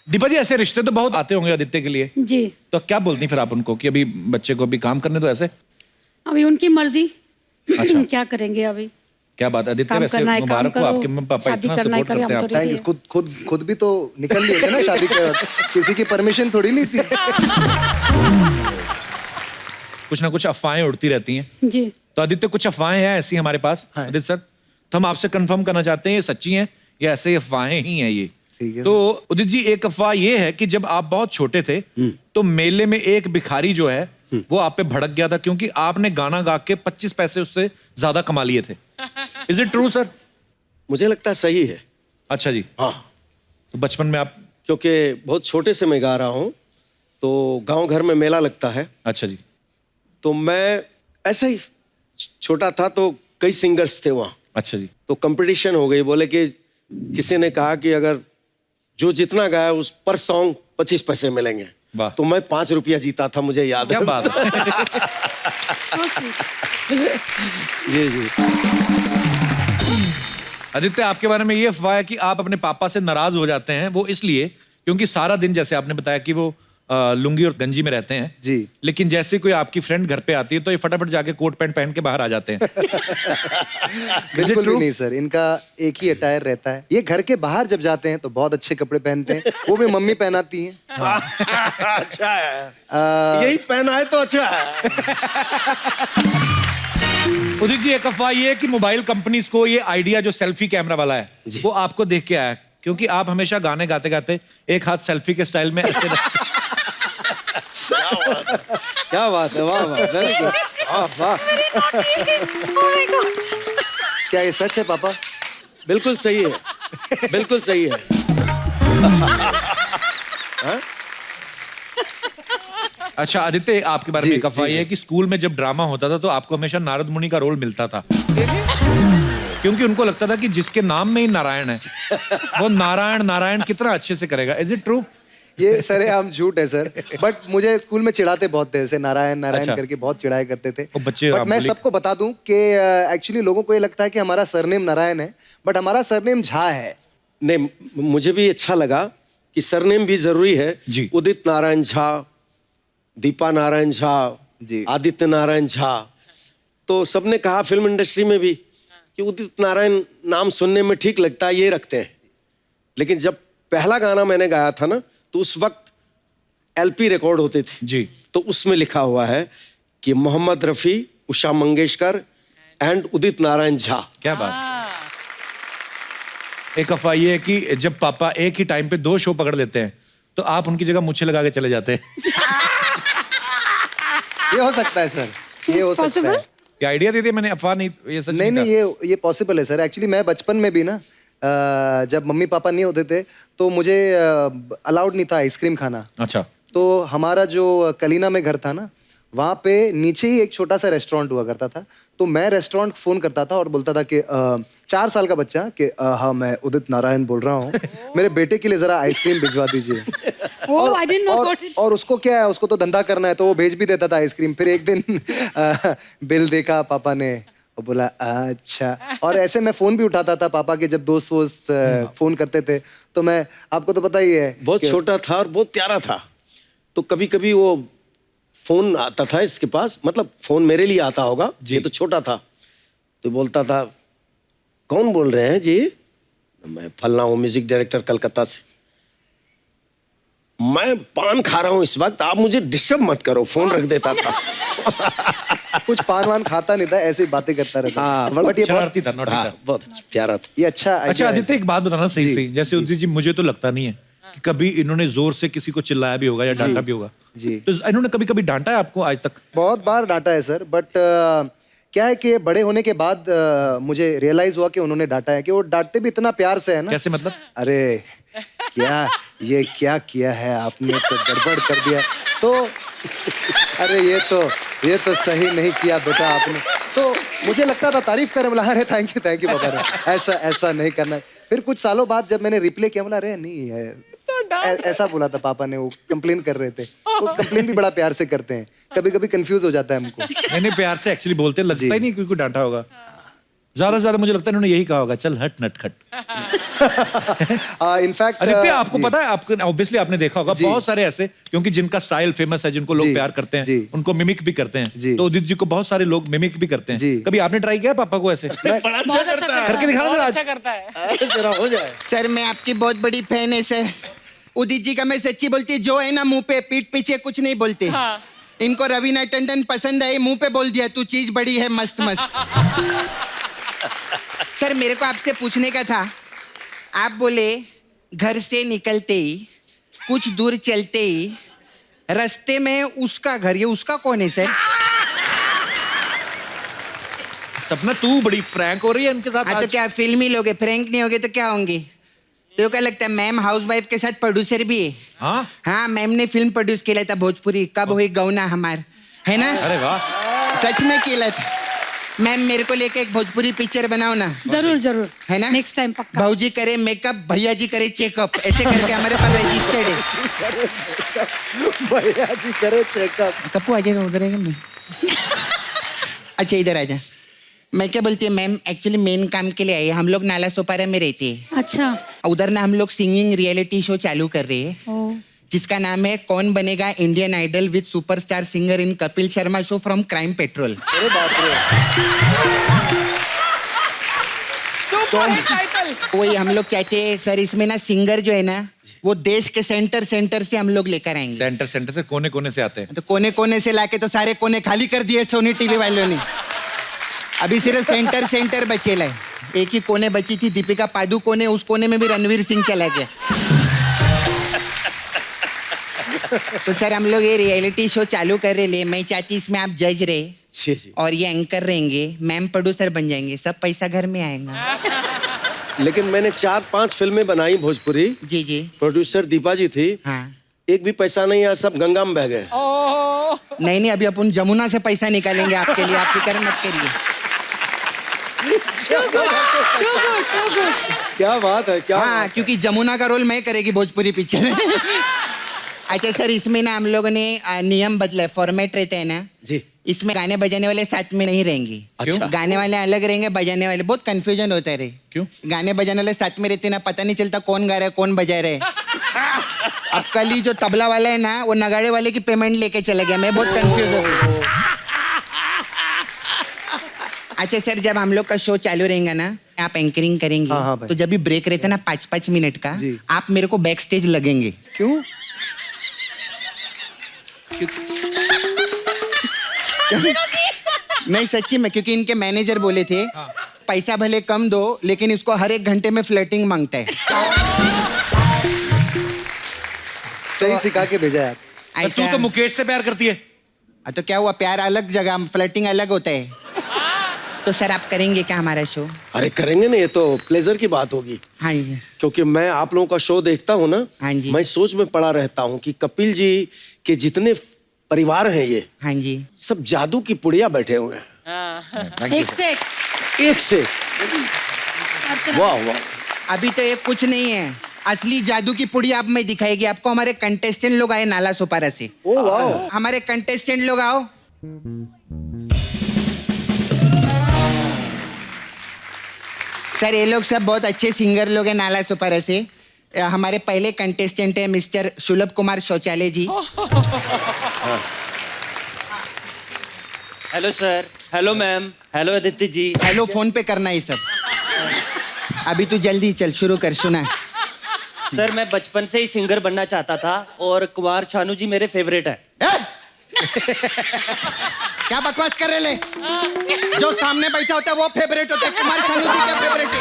दीपा जी ऐसे रिश्ते तो बहुत आते होंगे आदित्य के लिए, जी। तो क्या बोलती फिर आप उनको कि अभी बच्चे को अभी काम करने दो ऐसे? अभी उनकी मर्जी। अच्छा। क्या करेंगे अभी? क्या बात आदित्य, काम वैसे करना है, काम मुबारक हो, करो। आपके मम्मी पापा शादी इतना करना है, सपोर्ट करें, करते हैं हम तो आपको। Thank you. खुद भी तो निकल लिए थे ना शादी के वक्त। किसी की परमिशन थोड़ी ली थी। कुछ ना कुछ अफवाहें उड़ती रहती हैं, जी। तो आदित्य कुछ अफवाहें हैं ऐसी हमारे पास आदित्य सर, तो हम आपसे कंफर्म करना चाहते हैं ये सच्ची हैं या ऐसे ही अफवाहें ही हैं ये? ठीक है। तो उदित जी एक अफवाह ये है कि जब आप बहुत छोटे थे तो मेले में एक भिखारी जो है वो आप पे भड़क गया था क्योंकि आपने गाना गा के 25 पैसे उससे ज्यादा कमा लिए थे। Is it true sir? मुझे लगता है सही है। अच्छा जी। हाँ, तो बचपन में आप, क्योंकि बहुत छोटे से मैं गा रहा हूँ, तो गांव घर में मेला लगता है, अच्छा जी, तो मैं ऐसे ही छोटा था तो कई सिंगर्स थे वहाँ, अच्छा जी, तो कंपटीशन हो गई। बोले कि किसी ने कहा कि अगर जो जितना गाया उस पर सॉन्ग 25 पैसे मिलेंगे। वाह। तो मैं 5 रुपया जीता था, मुझे याद क्या है। बात है। So sweet. जी जी। आदित्य आपके बारे में ये अफवाह है कि आप अपने पापा से नाराज हो जाते हैं, वो इसलिए क्योंकि सारा दिन, जैसे आपने बताया कि वो लुंगी और गंजी में रहते हैं जी। लेकिन जैसे कोई आपकी फ्रेंड घर पे आती है तो ये फटाफट जाके कोट पैंट पहन के बाहर आ जाते हैं। बिल्कुल भी नहीं सर, इनका एक ही अटायर रहता है। ये घर के बाहर जब जाते हैं तो बहुत अच्छे कपड़े पहनते हैं, वो भी मम्मी पहनाती हैं। अच्छा है, यही पहना है तो अच्छा है। उदित जी एक अफवाह ये है कि मोबाइल कंपनीज को ये आइडिया जो सेल्फी कैमरा वाला है वो आपको देख के आया क्योंकि आप हमेशा गाने गाते गाते एक हाथ सेल्फी के स्टाइल में ऐसे क्या बात है, वाह वाह, वेरी गुड, वाह वाह। क्या ये सच है पापा? बिल्कुल सही है, बिल्कुल सही है। अच्छा आदित्य आपके बारे में जी, एक अफवाह जी, ये है कि स्कूल में जब ड्रामा होता था तो आपको हमेशा नारद मुनि का रोल मिलता था क्योंकि उनको लगता था कि जिसके नाम में ही नारायण है वो नारायण नारायण कितना अच्छे से करेगा। Is it true? ये सरेआम झूठ है सर, बट मुझे स्कूल में चिढ़ाते बहुत थे, ऐसे नारायण नारायण अच्छा। करके बहुत चिढ़ाया करते थे। वो बच्चे बट आप मैं बोलिए। सबको बता दूं कि एक्चुअली लोगों को ये लगता है कि हमारा सरनेम नारायण है, बट हमारा सरनेम झा है। नहीं, मुझे भी अच्छा लगा कि सरनेम भी जरूरी है। जी। उदित नारायण झा, दीपा नारायण झा, जी। आदित्य नारायण झा, तो सबने कहा फिल्म इंडस्ट्री में भी कि उदित नारायण नाम सुनने में ठीक लगता है, ये रखते हैं। लेकिन जब पहला गाना मैंने गाया था ना, तो उस वक्त एलपी रिकॉर्ड होते थे जी। तो उसमें लिखा हुआ है कि मोहम्मद रफी, उषा मंगेशकर एंड उदित नारायण झा। क्या बात। एक अफवाह ये है कि जब पापा एक ही टाइम पे 2 शो पकड़ लेते हैं तो आप उनकी जगह मुझे लगा के चले जाते हैं। ये हो सकता है सर, ये हो सकता possible? है। ये आइडिया दे दिया मैंने, अफवाह नहीं, ये सच नहीं नहीं, था। ये पॉसिबल है सर। एक्चुअली मैं बचपन में भी ना जब मम्मी पापा नहीं होते थे तो मुझे अलाउड नहीं था आइसक्रीम खाना। अच्छा। तो हमारा जो कलीना में घर था ना, वहाँ पे नीचे ही एक छोटा सा रेस्टोरेंट हुआ करता था। तो मैं रेस्टोरेंट फोन करता था और बोलता था कि 4 साल का बच्चा कि हाँ मैं उदित नारायण बोल रहा हूँ, मेरे बेटे के लिए जरा आइसक्रीम भिजवा दीजिए। Oh, I didn't know about it. और उसको क्या है, उसको तो धंधा करना है तो वो भेज भी देता था आइसक्रीम। फिर एक दिन बिल देखा पापा ने, वो बोला अच्छा। और ऐसे मैं फोन भी उठाता था पापा के जब दोस्त वोस्त फोन करते थे। तो मैं, आपको तो पता ही है, बहुत छोटा था और बहुत प्यारा था। तो कभी कभी वो फोन आता था इसके पास, मतलब फोन मेरे लिए आता होगा, ये तो छोटा था। तो बोलता था कौन बोल रहे हैं जी? मैं फलना हूँ, म्यूजिक डायरेक्टर कलकत्ता से। मैं पान खा रहा हूँ इस वक्त, आप मुझे डिस्टर्ब मत करो। फोन रख देता था। कुछ पान वान खाता नहीं था, ऐसे ही बातें करता रहता। हाँ, बट ये बहुत, शरारती था, नॉटी हाँ, था। बहुत प्यारा था। ये अच्छा अच्छा idea है। आदित्य, एक बात बताना सही जी, सही, जैसे उदित जी मुझे तो लगता नहीं है कि कभी इन्होंने जोर से किसी को चिल्लाया भी होगा या डांटा भी होगा। जी। तो इन्होंने कभी कभी डांटा है आपको आज तक? बहुत बार डांटा है सर, बट क्या है कि बड़े होने के बाद मुझे रियलाइज हुआ कि उन्होंने डांटा है, कि वो डांटते भी इतना प्यार से है ना। कैसे मतलब? अरे क्या, ये क्या किया है आपने, तो गड़बड़ कर दिया तो अरे ये तो सही नहीं किया बेटा आपने। तो मुझे लगता था तारीफ करें, बोला अरे थैंक यू पापा ने, ऐसा नहीं करना है। फिर कुछ सालों बाद जब मैंने रिप्ले किया, बोला अरे नहीं है, ऐसा बोला था पापा ने। वो कंप्लेन कर रहे थे, वो कंप्लेन भी बड़ा प्यार से करते हैं। कभी कभी कंफ्यूज हो जाता है हमको। नहीं प्यार से एक्चुअली बोलते, लगता ही नहीं क्योंकि डांटा होगा। ज्यादा से ज्यादा मुझे लगता है इन्होंने यही कहा होगा, चल हट नटखट। इनफैक्ट आदित्य आपको पता है, आपको ऑब्वियसली आपने देखा होगा बहुत सारे ऐसे, क्योंकि जिनका स्टाइल फेमस है, जिनको लोग जी, प्यार करते हैं, जी। उनको मिमिक भी करते हैं। जी। तो उदित जी को बहुत सारे लोग मिमिक भी करते हैं। जी। कभी आपने ट्राई किया पापा को ऐसे? बड़ा अच्छा करता है, करके दिखाना जरा आज। अच्छा करता है। जरा हो जाए। सर मैं आपकी बहुत बड़ी फैन है सर। उदित जी का मैं सच्ची बोलती, जो है ना मुंह पे पीठ पीछे कुछ नहीं बोलते। हाँ। इनको रवीना टंडन पसंद आई, मुंह पे बोल दिया तू चीज बड़ी है मस्त मस्त। सर मेरे को आपसे पूछने का था, आप बोले घर से निकलते ही कुछ दूर चलते ही रास्ते में उसका घर, ये उसका कौन है सर? सपना तू बड़ी फ्रैंक हो रही है इनके साथ हाँ तो आज। क्या फिल्मी लोग है, फ्रैंक नहीं होगे तो क्या होंगे? तो क्या लगता है मैम हाउसवाइफ के साथ प्रोड्यूसर भी है? हाँ हाँ मैम ने फिल्म प्रोड्यूस किया था भोजपुरी, कब हुई गौना हमार, है ना? अरे वाह। सच में किया था। मैम मेरे को लेके एक भोजपुरी पिक्चर बनाओ ना, जरूर जरूर, है ना? नेक्स्ट टाइम पक्का। भाऊजी करे मेकअप, भैया जी करे चेकअप, ऐसे करके हमारे पास रजिस्टर्ड है। भैया जी करे चेकअप। कप्पू आ जाएगा उधर है नहीं? अच्छा इधर आ जा। मैं क्या बोलती है मैम, एक्चुअली मेन काम के लिए आई है, हम लोग नाला सोपारा में रहते हैं। अच्छा। उधर ना हम लोग सिंगिंग रियलिटी शो चालू कर रहे हैं, ओ जिसका नाम है Kaun Banega Indian Idol with superstar singer in Kapil Sharma show from crime patrol. अरे बाप रे। Super hit title. वही हम लोग चाहते हैं सर, इसमें ना सिंगर जो है ना वो देश के सेंटर से हम लोग लेकर आएंगे। सेंटर से कोने कोने से आते हैं। तो कोने कोने से लाके तो सारे कोने खाली कर दिए सोनी टीवी वालों ने। अभी सिर्फ सेंटर बचेला है। एक ही कोने बची थी, दीपिका पादुकोणे, उस कोने में भी रणवीर सिंह चला गया। तो सर हम लोग ये रियलिटी शो चालू कर रहे ले, मैं चाहती इसमें आप जज रहे जी जी। और ये एंकर रहेंगे, मैम प्रोड्यूसर बन जाएंगे, सब पैसा घर में आएगा। लेकिन मैंने 4-5 फिल्में बनाई भोजपुरी, जी जी। प्रोड्यूसर दीपा जी थी, हाँ एक भी पैसा नहीं आया, सब गंगा में बह गए। ओह, नहीं अभी अपन जमुना से पैसा निकालेंगे आपके लिए, आप फिक्र मत करिए। क्या बात है, क्या हाँ क्योंकि जमुना का रोल मैं करेगी भोजपुरी पिक्चर। अच्छा सर इसमें ना हम लोगों ने नियम बदला, फॉर्मेट रहते हैं ना, जी। इसमें गाने बजाने वाले साथ में नहीं रहेंगे। अच्छा। गाने वाले अलग रहेंगे, बजाने वाले, बहुत कंफ्यूजन होता है रे। क्यों? गाने बजाने वाले साथ में रहते ना, पता नहीं चलता कौन गा रहा है कौन बजा रहा है। अब कल ही जो तबला वाला है ना, वो नगाड़े वाले की पेमेंट लेके चला गया, मैं बहुत कंफ्यूज हो गई। अच्छा सर जब हम लोग का शो चालू रहेगा ना, आप एंकरिंग करेंगे, हाँ, हाँ भाई। तो जब भी ब्रेक रहता है ना 5-5 मिनट का, जी। आप मेरे को बैक स्टेज लगेंगे। क्यों? नहीं सच्ची में, क्योंकि इनके मैनेजर बोले थे पैसा भले कम दो लेकिन इसको हर 1 घंटे में फ्लर्टिंग मांगता है। सही सिखा के भेजा है आप। पर तू तो मुकेश से प्यार करती है। तो क्या हुआ, प्यार अलग जगह, फ्लर्टिंग अलग होता है। तो सर आप करेंगे क्या हमारा शो? अरे करेंगे ना, ये तो प्लेजर की बात होगी। हाँ जी। क्योंकि मैं आप लोगों का शो देखता हूँ ना, हाँ जी। मैं सोच में पड़ा रहता हूँ कि कपिल जी के जितने परिवार हैं ये, हाँ जी। सब जादू की पुड़िया बैठे हुए हैं, एक से एक। एक से। वाह वाह। अभी तो ये कुछ नहीं है, असली जादू की पुड़िया अब मैं दिखाएगी आपको। हमारे कंटेस्टेंट लोग आए नाला सोपारा से। ओ वाह। हमारे कंटेस्टेंट लोग आओ। सर ये लोग सब बहुत अच्छे सिंगर लोग हैं नाला सोपारा से। हमारे पहले कंटेस्टेंट है mister Sulabh Kumar Shauchalay ji. Hello sir, hello ma'am, hello Aditi ji. Hello phone पे करना ये सब। अभी तू जल्दी चल शुरू कर, सुना। सर मैं बचपन से ही सिंगर बनना चाहता था और कुमार शानू जी मेरे फेवरेट है। क्या बकवास कर रहे ले? जो सामने बैठा होता है वो फेवरेट होता है, कुमार शानू जी क्या फेवरेट है?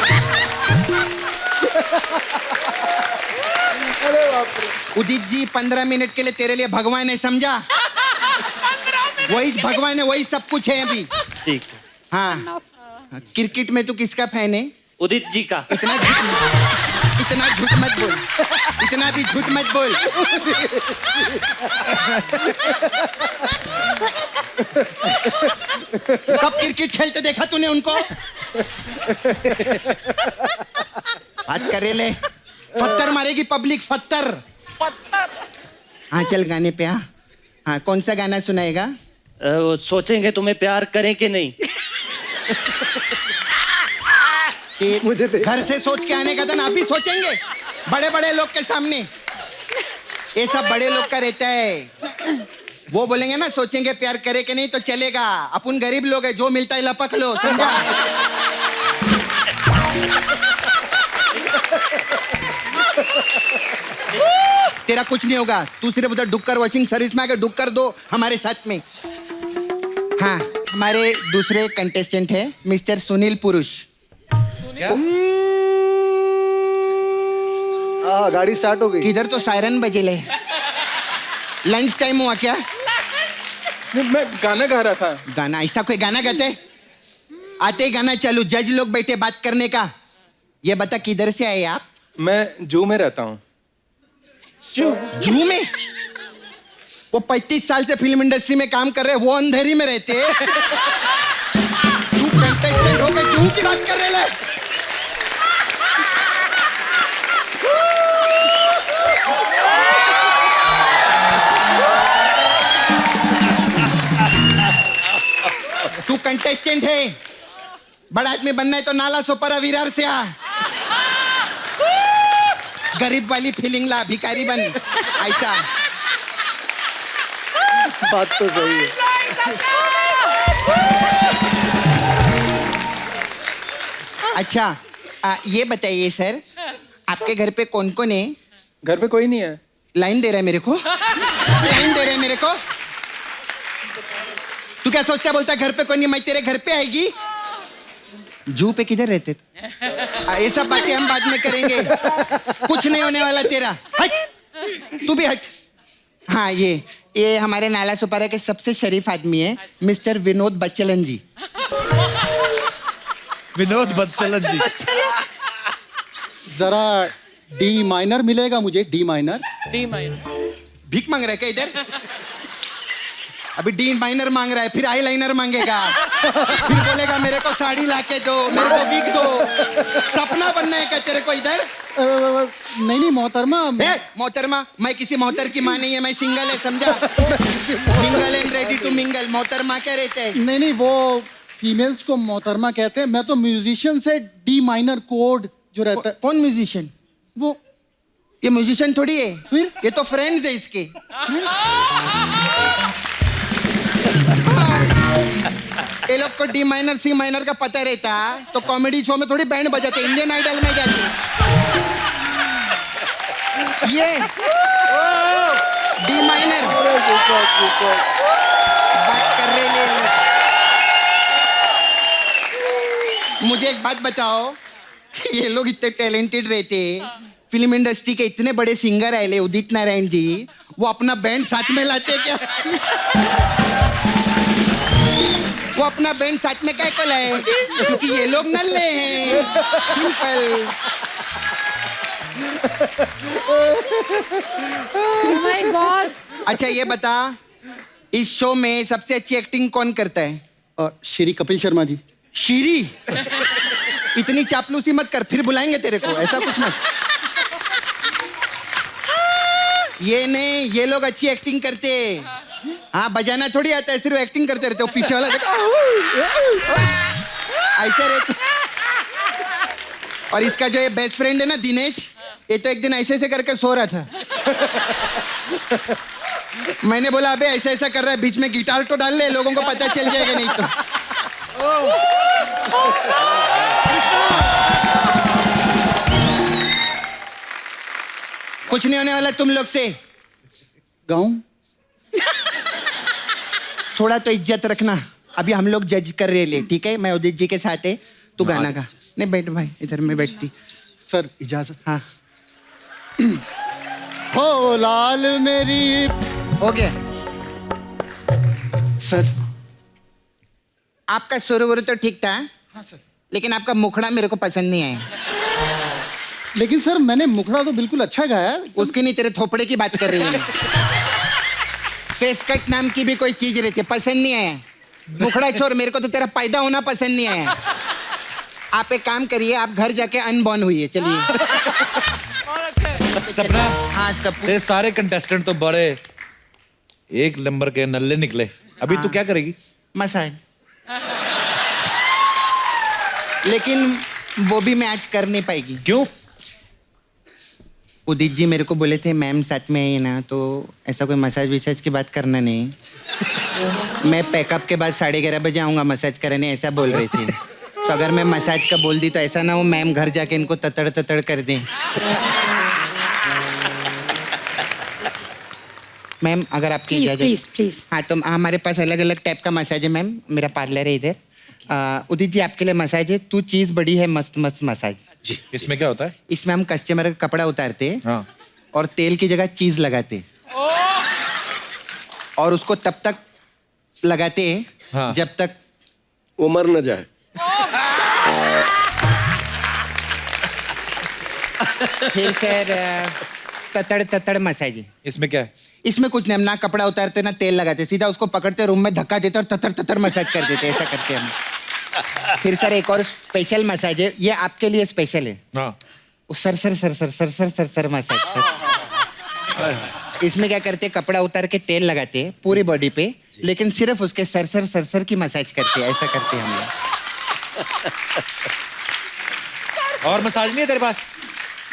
उदित जी 15 मिनट के लिए तेरे लिए भगवान है, समझा? वही भगवान है, वही सब कुछ है अभी। ठीक है। हाँ, क्रिकेट में तू किसका फैन है? उदित जी का। इतना झूठ मत बोल, इतना भी झूठ मत बोल। कब क्रिकेट खेलते देखा तूने उनको? बात करे ले, फत्तर मारेगी पब्लिक, फत्तर। हाँ चल गाने पे। हाँ कौन सा गाना सुनाएगा? सोचेंगे तुम्हें प्यार करें कि नहीं। मुझे घर से सोच के आने का था ना, अभी सोचेंगे बड़े बड़े लोग के सामने। ये सब बड़े लोग का रहता है। वो बोलेंगे ना सोचेंगे प्यार करे कि नहीं तो चलेगा। अपन गरीब लोग हैं, जो मिलता है लपक लो, समझा? तेरा कुछ नहीं होगा, तू सिर्फ उधर डुक्कर वॉशिंग सर्विस में आकर डुक्कर दो हमारे साथ में। हाँ हमारे दूसरे कंटेस्टेंट है मिस्टर सुनील पुरुष। गाड़ी स्टार्ट हो गई। इधर तो सायरन बजे ले। लंच टाइम हुआ क्या? मैं गाना गा रहा था। गाना? ऐसा कोई गाना गाते? आते ही गाना चालू, जज लोग बैठे बात करने का। ये बता किधर से आए आप? मैं जू में रहता हूँ। जू में? वो 35 साल से फिल्म इंडस्ट्री में काम कर रहे, वो अंधेरी में रहते। तू कंटेस्टेंट हो गए, जू की बात कर रहे ले? तू कंटेस्टेंट है, बड़ा आदमी बनना है तो नाला सोपारा विरार से आ। गरीब वाली फीलिंग ला, भिखारी बन। ऐसा बात तो सही है। अच्छा ये बताइए सर, आपके घर पे कौन कौन है? घर पे कोई नहीं है। लाइन दे रहा है मेरे को, लाइन दे रहा है मेरे को। तू क्या सोचता है, बोलता घर पे कोई नहीं, मैं तेरे घर पे आएगी? जू पे किधर रहते? ये सब बातें हम बाद में करेंगे, कुछ नहीं होने वाला तेरा। हट, तू भी हट। हाँ ये हमारे नाला सुपारा के सबसे शरीफ आदमी है मिस्टर विनोद बच्चलन जी। विनोद बच्चलन जी। जरा डी माइनर मिलेगा मुझे, डी माइनर। D minor. भीख मांग रहा है क्या इधर? अभी डी माइनर मांग रहा है, फिर आई लाइनर मांगेगा, फिर बोलेगा मेरे को साड़ी लाके दो, मेरे को विग दो। सपना बनना है क्या तेरे को इधर? नहीं मोहतरमा। मोहतरमा? मैं किसी मोहतर की माँ नहीं है, मैं सिंगल है, समझा? Single and ready to mingle. मोहतरमा क्या रहते हैं? नहीं वो फीमेल्स को मोहतरमा कहते हैं। मैं तो म्यूजिशियन से डी माइनर कोड जो रहता है। कौन म्यूजिशियन? वो ये म्यूजिशियन थोड़ी है, फिर ये तो फ्रेंड्स है इसके। ये लोग को डी माइनर सी माइनर का पता रहता तो कॉमेडी शो में थोड़ी बैंड बजाते, इंडियन आइडल में जाते। ये डी माइनर बात कर रहे हैं लोग। मुझे एक बात बताओ, ये लोग इतने टैलेंटेड रहते, फिल्म इंडस्ट्री के इतने बड़े सिंगर आए उदित नारायण जी, वो अपना बैंड साथ में लाते क्या? वो अपना बैंड साथ में क्या को लाए? क्योंकि ये लोग नल्ले हैं, सिंपल। My God. अच्छा ये बता, इस शो में सबसे अच्छी एक्टिंग कौन करता है? श्री कपिल शर्मा जी। शीरी, इतनी चापलूसी मत कर, फिर बुलाएंगे तेरे को, ऐसा कुछ मत। ये नहीं, ये लोग अच्छी एक्टिंग करते। हाँ, बजाना थोड़ी आता है, सिर्फ एक्टिंग करते रहते हो। पीछे वाला देखो, ऐसे रहते। और इसका जो ये बेस्ट फ्रेंड है ना दिनेश, ये तो एक दिन ऐसे ऐसे करके सो रहा था। मैंने बोला अबे ऐसा ऐसा कर रहा है, बीच में गिटार तो डाल ले, लोगों को पता चल जाएगा नहीं तो। कुछ नहीं होने वाला तुम लोग से। गाऊं? थोड़ा तो इज्जत रखना। अभी हम लोग जज कर रहे ले, ठीक है? मैं उदित जी के साथ है, तू गाना गा। नहीं बैठ भाई, इधर में बैठती। सर इजाजत। हाँ हो लाल मेरी। हो गया सर। आपका सुर वुर तो ठीक था, हाँ सर। लेकिन आपका मुखड़ा मेरे को पसंद नहीं आया। लेकिन सर मैंने मुखड़ा तो बिल्कुल अच्छा गाया। उसकी नहीं, तेरे थोपड़े की बात कर रही है। फेस कट नाम की भी कोई चीज रहती है, पसंद नहीं आया। मुखड़ा छोड़, मेरे को तो तेरा पैदा होना पसंद नहीं आया। आप एक काम करिए, आप घर जाके अनबॉर्न हुई है। चलिए। सपना, हाँ आज कब तेरे सारे कंटेस्टेंट तो बड़े एक नंबर के नल्ले निकले। अभी तू क्या करेगी? मसाज, लेकिन वो भी मैं आज कर नहीं पाएगी। क्यों? उदित जी मेरे को बोले थे मैम साथ में है ना, तो ऐसा कोई मसाज विसाज की बात करना नहीं। मैं पैकअप के बाद 11:30 बजे आऊँगा मसाज करने, ऐसा बोल रही थी। तो अगर मैं मसाज का बोल दी तो ऐसा ना हो मैम घर जाके इनको ततड़ ततड़ कर दें। मैम अगर आपकी प्लीज इजाजत। Please please. हाँ, तो हमारे पास अलग अलग टाइप का मसाज है मैम, मेरा पार्लर है इधर। उदित जी आपके लिए मसाज है, तू चीज बड़ी है, मस्त मस्त मसाज। जी, इसमें क्या होता है? इसमें हम कस्टमर का कपड़ा उतारते हैं हाँ। और तेल की जगह चीज लगाते हैं। और उसको तब तक लगाते हैं हाँ। जब तक वो मर न जाए। फिर सर ततड़ ततड़ मसाज। इसमें क्या है? इसमें कुछ नहीं, हम ना कपड़ा उतारते ना तेल लगाते, सीधा उसको पकड़ते रूम में धक्का देते और ततर ततर मसाज कर देते, ऐसा करते हम। फिर सर एक और स्पेशल मसाज है, ये आपके लिए स्पेशल है। हाँ। वो sir sir sir sir sir sir sir sir massage sir. इसमें क्या करते हैं, कपड़ा उतार के तेल लगाते हैं पूरी बॉडी पे, लेकिन सिर्फ उसके सर सर सर सर की मसाज करते हैं, ऐसा करते हैं हम लोग। और मसाज नहीं है तेरे पास?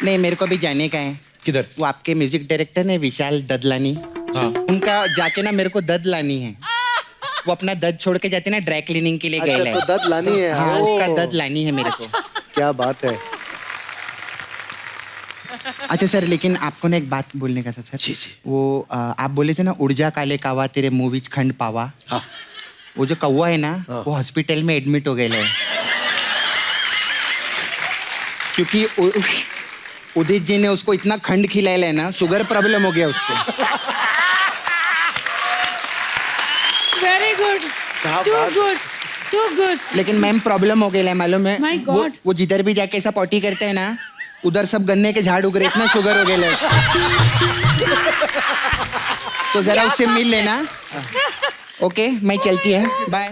नहीं, मेरे को भी जाने का है। किधर? वो आपके म्यूजिक डायरेक्टर ने विशाल ददलानी, हाँ। उनका जाके ना मेरे को दद लानी है। वो अपना दद छोड़ के जाते ना ड्राई क्लीनिंग के लिए गए अच्छा, तो दद लानी है। हाँ, ओ, उसका दद लानी है मेरे को। क्या बात है। अच्छा सर, लेकिन आपको ना एक बात बोलने का था सर। जी जी। वो आप बोले थे ना, उड़ जा काले कावा तेरे मुंह विच खंड पावा। हाँ। वो जो कौवा है ना, वो हॉस्पिटल में एडमिट हो गए है। क्योंकि उदित जी ने उसको इतना खंड खिलाया है ना, शुगर प्रॉब्लम हो गया उसको। Very good, too good, too good. लेकिन मैम प्रॉब्लम हो गई है, मालूम है? My वो, God. वो जिधर भी जाके ऐसा पॉटी करते हैं ना, उधर सब गन्ने के झाड़ उग रहे, इतना शुगर हो गया है। तो जरा उससे मिल लेना। ओके, मैं चलती है, bye.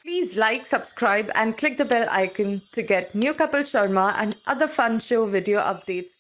Please like, subscribe and click the bell icon to get new Kapil Sharma and other fun show video updates.